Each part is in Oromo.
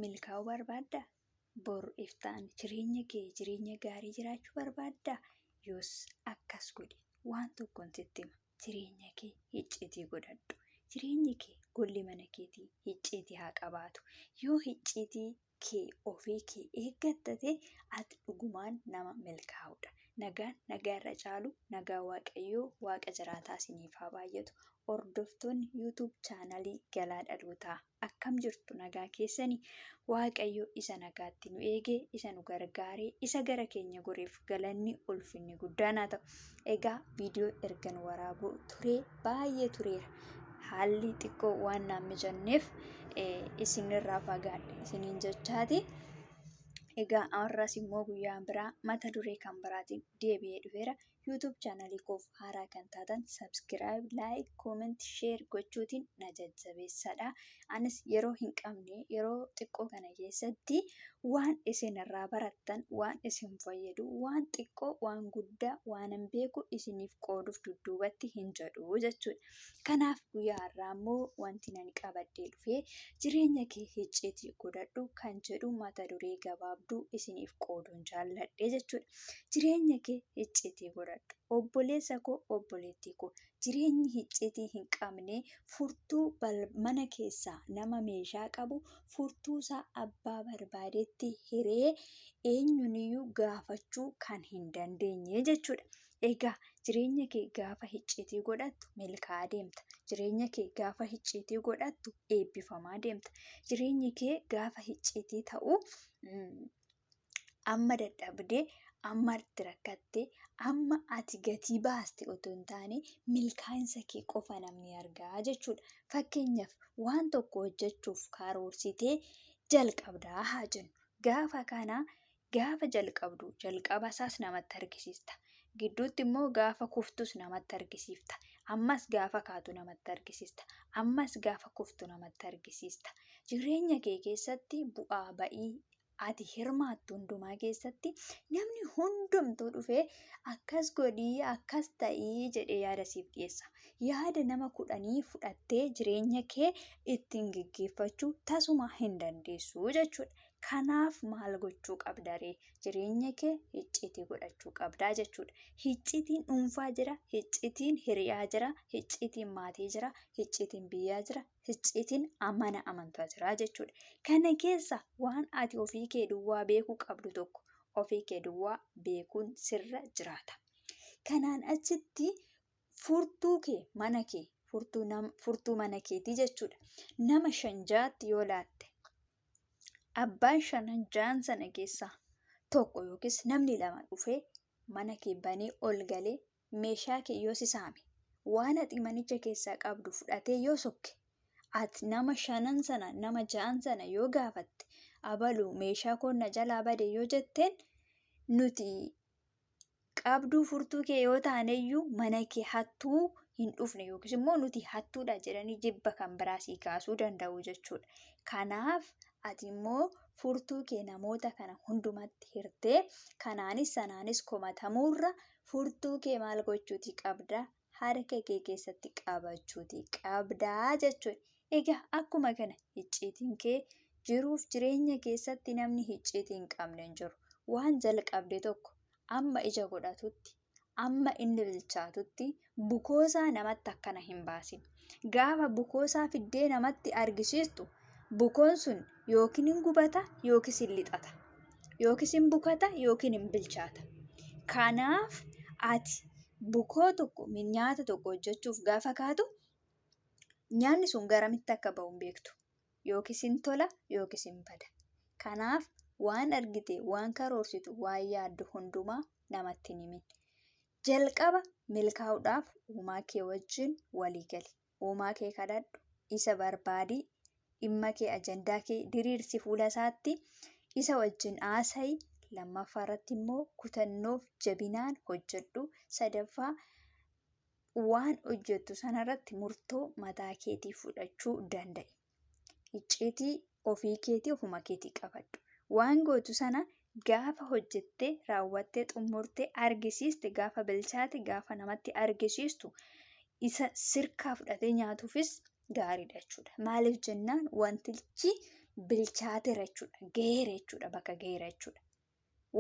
milkaa'uu barbaaddaa? Bor iftaan jireenya gaarii jiraachuu barbaaddaa? Yoos akkas godhi. Waan tokkoon sitti hima. Jireenya kee icciitii godhadhu. Jireenyi kee golli mana keetii icciitii haa qabaatu. Yoo icciitii kee ofii kee eeggattate ati dhugumaan nama milkaa'udha. Nagaan nagaa irra caalu nagaa Waaqayyoo Waaqa jiraataa isiniif haa baay'atu. Hordoftoonni YouTube chaanalii Galaa Dhalootaa akkam jirtu nagaa keessanii? Waaqayyo isa nagaatti nu eegee, isa nu gargaaree, isa gara keenya goreef galanni ulfinni guddaan haa ta'u. Egaa viidiyoo erga nu waraabuu baay'ee tureera. Haalli xiqqoo waan naan mijanneef isinirraa fagaadhe isiniin jechaati. Egaa har'as immoo guyyaan biraa mata duree kan biraatiin deebi'ee dhufeera. YouTube chaanalii koof haaraa kan taatan subscribe, like, comment, share gochuutiin na jajjabeessadha. Anis yeroo hin qabne yeroo xiqqoo kana keessatti waan isin irraa barattan, waan isin fayyadu, waan xiqqoo, waan guddaa, waan hin beeku isiniif qooduuf dudduubatti hin jedhu jechuudha. Kanaaf guyyaa har'aa immoo wanti ani qabadhee dhufee jireenya kee icciitii godhadhu kan jedhu mata duree gabaabduu isiniif qooduun jaalladhe jechuudha. Jireenya kee icciitii godhadhu. Obboleessa koo, obboleettii koo, jireenyi icciitii hin qabne furtuu mana keessaa nama meeshaa qabu furtuusaa abbaa barbaadetti hiree eenyuniyyuu gaafachuu kan hin dandeenye jechuudha. Egaa jireenya kee gaafa icciitii godhattu milkaa'aa deemta. Jireenya kee gaafa icciitii godhattu eebbifamaa deemta. Jireenyi kee gaafa icciitii ta'u amma dadhabdee, amma itti rakkattee, amma ati gatii baaste otoo hin taane milkaa'insa kee qofa namni argaa jechuudha. Fakkeenyaaf waan tokko hojjechuuf karoorsitee jalqabdaa haa jennu. Gaafa kana gaafa jalqabdu jalqaba isaas namatti argisiista. Gidduutti immoo gaafa kuftus namatti argisiifta. Ammas gaafa kaatu namatti argisiista. Ammas gaafa kuftu namatti argisiista. Jireenya kee keessatti bu'aa ba'ii ati hirmaattu hundumaa keessatti namni hundumtuu dhufee akkas godhii, akkas ta'ii jedhee yaada siif dhiyeessa. Yaada nama 10 fudhattee jireenya kee ittiin gaggeeffachuu tasuma hin dandeessu jechuudha. Kanaaf maal gochuu qabda ree? Jireenya kee icciitii godhachuu qabdaa jechuudha. Icciitiin dhuunfaa jira, icciitiin hiriyaa jira, icciitiin maatii jira, icciitiin biyyaa jira, icciitiin mana amantaa jira jechuudha. Kana keessa waan ati ofii kee duwwaa beekuu qabdu tokko ofii kee duwwaa beekuun sirra jiraata. Kanaan achitti furtuu kee mana kee, furtuu mana keetii jechuudha. Nama 5 yoo laatte abbaan 5 sana keessaa tokko yookiis namni 2 dhufee mana kee banee ol galee meeshaa kee yoo si saame waan ati manicha keessaa qabdu fudhatee yoo sokke ati nama 5 sana nama 6 sana yoo gaafatte abaluu meeshaa koo na jalaa bade yoo jetteen nuti qabduu furtuu kee yoo taaneyyuu mana kee hattuu hin dhufne yookiis immoo nuti hattuudha jedhanii jibba kan biraa sii kaasuu danda'u jechuudha. Kanaaf ati immoo furtuu kee namoota kana hundumatti hirtee kanaanis sanaanis komatamuurra furtuu kee maal gochuuti qabda? Harka kee keessatti qabachuuti qabdaa jechuudha. Egaa akkuma kana icciitiin kee jiruuf jireenya keessatti namni icciitii hin qabne hin jiru. Waan jalqabde tokko amma ija godhatutti, amma inni bilchaatutti bukoosaa namatti akkana hin baasin. Gaafa bukoosaa fiddee namatti argisiistu bukoon sun yookiin hin gubata yookiis hin lixata. Yookiis hin bukata yookiin hin bilchaata. Kanaaf ati bukoo tokko nyaata tokko hojjechuuf gaafa kaatu nyaanni sun garamitti akka ba'u hin beektu. Yookiis hin tola yookiis hin bada. Kanaaf waan argite, waan karoorsitu, waan yaaddu hundumaa namatti hin himin. Jalqaba milkaa'uudhaaf uumaa kee wajjin walii gali. Uumaa kee kadhadhu, isa barbaadi, dhimma kee ajandaa kee diriirsi fuula isaatti, isa wajjin haasa'i. Lammaffaa irratti immoo kutannoof jabinaan hojjedhu. Sadaffaa waan hojjettu sanarratti murtoo mataa keetii fudhachuu danda'i. Icciitii ofii keetii ofuma keetii qabadhu. Waan gootu sana gaafa hojjettee raawwattee xumurtee argisiiste gaafa bilchaate gaafa namatti argisiistu isa sirkaa fudhatee nyaatuufis gaariidha jechuudha. Maaliif jennaan wantichi bilchaateera jechuudha. Gaheera jechuudha. Bakka gaheera jechuudha.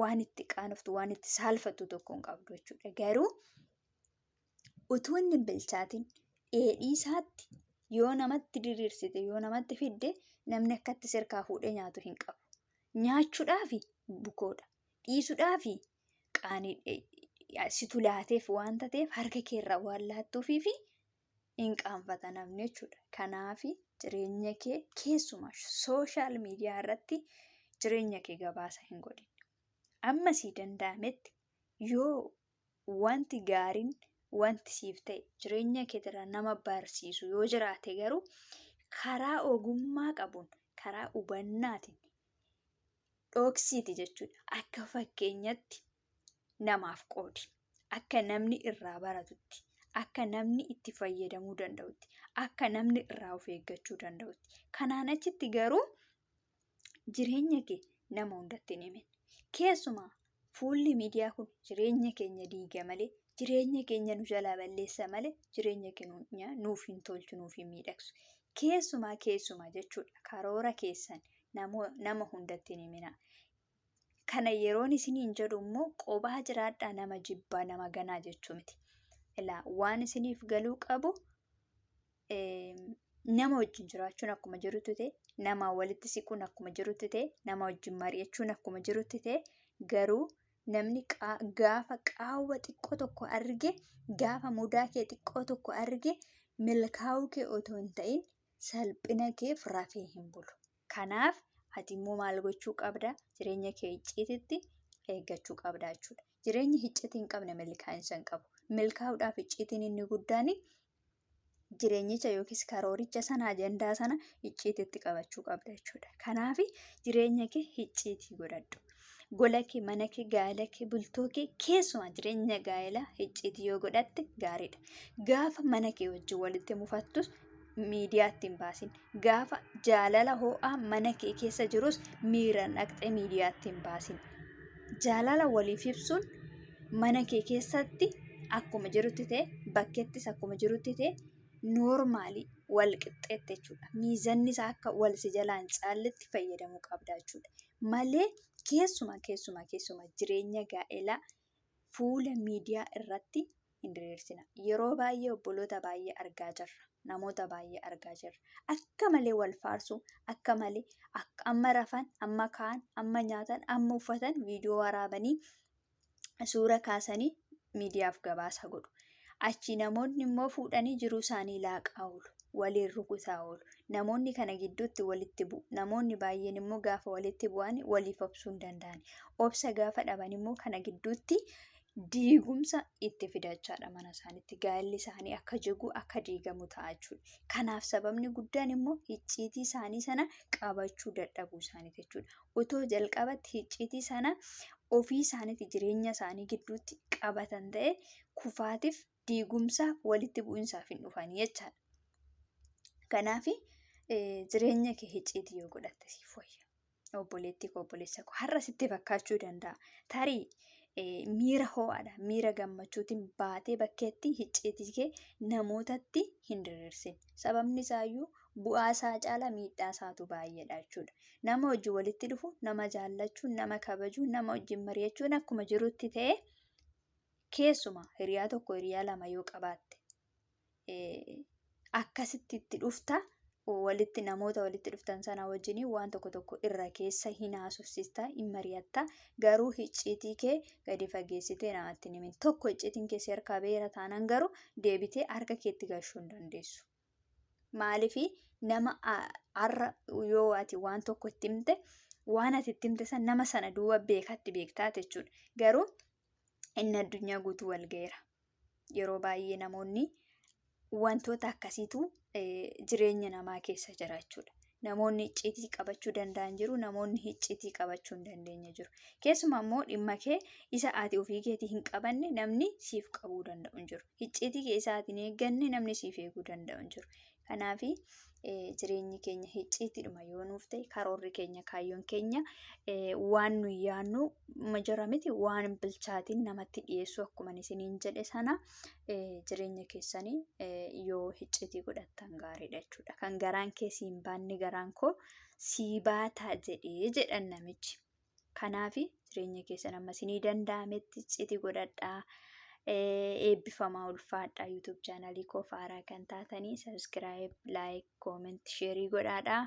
Waan itti qaanoftu, waan itti saalfattu tokko hin qabdu jechuudha. Garuu utuu inni hin bilchaatiin dheedhii isaatti yoo namatti diriirsite, yoo namatti fidde namni akkatti sirkaa fuudhee nyaatu hin qabu. Nyaachuudhaafi bukoodha. Dhiisuudhaafi qaanii situ laateef waanta ta'eef harka keerraa waan laattuufiifi hin qaanfata namni jechuudha. Kanaaf jireenya kee keessumaa sooshaal miidiyaa irratti jireenya kee gabaasa hin godhin. Amma sii danda'ametti yoo wanti gaariin wanti siif ta'e jireenya keetirraa nama barsiisu yoo jiraate garuu karaa ogummaa qabuun, karaa hubannaatiin dhoksiiti jechuudha. Akka fakkeenyatti namaaf qoodi. Akka namni irraa baratutti, akka namni itti fayyadamuu danda'utti, akka namni irraa of eeggachuu danda'utti. Kanaan achitti garuu jireenya kee nama hundatti hin himin. Keessumaa fuulli miidiyaa kun jireenya keenya diiga malee, jireenya keenya nu jalaa balleessa malee, jireenya keenya nuuf hin tolchu, nuuf hin miidhagsu. Keessumaa jechuudha. Karoora keessan nama hundatti hin himinaa. Kana yeroon isiniin jedhu immoo qophaa jiraadhaa, nama jibbaa, nama ganaa jechuu miti. Ilaa waan isiniif galuu qabu nama wajjin jiraachuun akkuma jirutti ta'e, nama walitti siquun akkuma jirutti ta'e, nama wajjin mari'achuun akkuma jirutti ta'e, garuu namni gaafa qaawwa xiqqoo tokko arge, gaafa mudaa kee xiqqoo tokko arge, milkaa'uu kee otoo hin ta'in salphina keef rafee hin bulu. Kanaaf ati immoo maal gochuu qabda? Jireenya kee icciititti eeggachuu qabda jechuudha. Jireenyi icciitii hin qabne milkaa'insa hin qabu. Milkaa'uudhaaf icciitiin inni guddaan jireenyicha yookiis karooricha sana, ajandaa sana icciititti qabachuu qabda jechuudha. Kanaaf jireenya kee icciitii godhadhu. Gola kee, mana kee, gaa'ela kee, bultoo kee, keessumaa jireenya gaa'elaa icciitii yoo godhatte gaariidha. Gaafa mana kee wajjin walitti mufattus miidiyaatti hin baasin. Gaafa jaalala ho'aa mana kee keessa jirus miiraan dhaqxee miidiyaatti hin baasin. Jaalala waliif ibsuun mana kee keessatti akkuma jirutti ta'e, bakkeettis akkuma jirutti ta'e, noormaalii wal qixxeette jechuudha. Miizanni isaa akka wal si jalaan caalletti fayyadamuu qabda jechuudha. Malee keessumaa jireenya gaa'elaa fuula miidiyaa irratti hin diriirsina. Yeroo baay'ee obboloota baay'ee argaa jirra. Namoota baay'ee argaa jirra. Akka malee wal faarsuu, akka malee amma rafan, amma ka'an, amma nyaatan, amma uffatan viidiyoo waraabanii suura kaasanii miidiyaaf gabaasa godhu. Achi namoonni immoo fuudhanii jiruu isaanii laaqaa oolu. Waliin rukutaa oolu. Namoonni kana gidduutti walitti bu'u. Namoonni baay'een immoo gaafa walitti bu'an waliif obsuu hin danda'an. Obsa gaafa dhaban immoo kana gidduutti diigumsa itti fidachaadha mana isaaniitti. Gaa'elli isaanii akka jigu, akka diigamu ta'a jechuudha. Kanaaf sababni guddaan immoo icciitii isaanii sana qabachuu dadhabuu isaaniiti jechuudha. Otoo jalqabatti icciitii sana ofii isaaniitti jireenya isaanii gidduutti qabatan ta'e kufaatiif, diigumsaaf, walitti bu'insaaf hin dhufanii jechaadha. Kanaaf jireenya kee icciitii yoo godhatte siif wayya. Obboleettii koo, obboleessa koo, har'a sitti fakkaachuu danda'a. Tarii miira ho'aadha, miira gammachuutiin baatee bakkeetti icciitii kee namootatti hin diriirsin. Sababni isaayyuu bu'aa isaa caala miidhaa isaatu baay'eedha jechuudha. Nama wajjin walitti dhufu, nama jaallachuun, nama kabajuun, nama wajjin mari'achuun akkuma jirutti ta'e, keessumaa hiriyaa tokko, hiriyaa lama yoo qabaatte akkasitti itti dhufta. Namoota walitti dhuftan sana wajjin waan tokko irra keessa hin haasofsiistaa, hin mari'attaa. Garuu icciitii kee gadi fageessitee namatti hin himin. Tokko icciitiin kee harkaa beera taanaan garuu deebitee harka keetti galchuu hin dandeessu. Maaliif nama har'a yoo ati waan tokko itti himte, waan ati itti himte san nama sana duuba beektaa jechuudha. Garuu inni addunyaa guutuu wal gaheera. Yeroo baay'ee namoonni wantoota akkasiitu jireenya namaa keessa jira jechuudha. Namoonni icciitii qabachuu danda'an jiru, namoonni icciitii qabachuu hin dandeenye jiru. Keessumaa immoo dhimma kee isa ati ofii keetii hin qabanne namni siif qabuu danda'u hin jiru. Icciitii kee isa ati hin eegganne namni siif eeguu danda'u hin jiru. Kanaaf jireenyi keenya icciitiidhuma yoo nuuf ta'e, karoorri keenya, kaayyoon keenya waan nuyi yaadnu jira miti, waan bilchaatiin namatti dhiyeessu akkuma isiniin jedhe sana jireenya keessanii yoo icciitii godhattan gaariidha jechuudha. Kan garaan kee siin baanne garaan koo sii baataa jedhee jedhan namichi. Kanaaf jireenya keessan amma isinii danda'ametti icciitii godhadhaa. Eebbifamaa ulfaadhaa. YouTube chaanalii koo haaraa kan taatanii sabiskiraayib, laayik, kooment, sheerii godhaadhaa.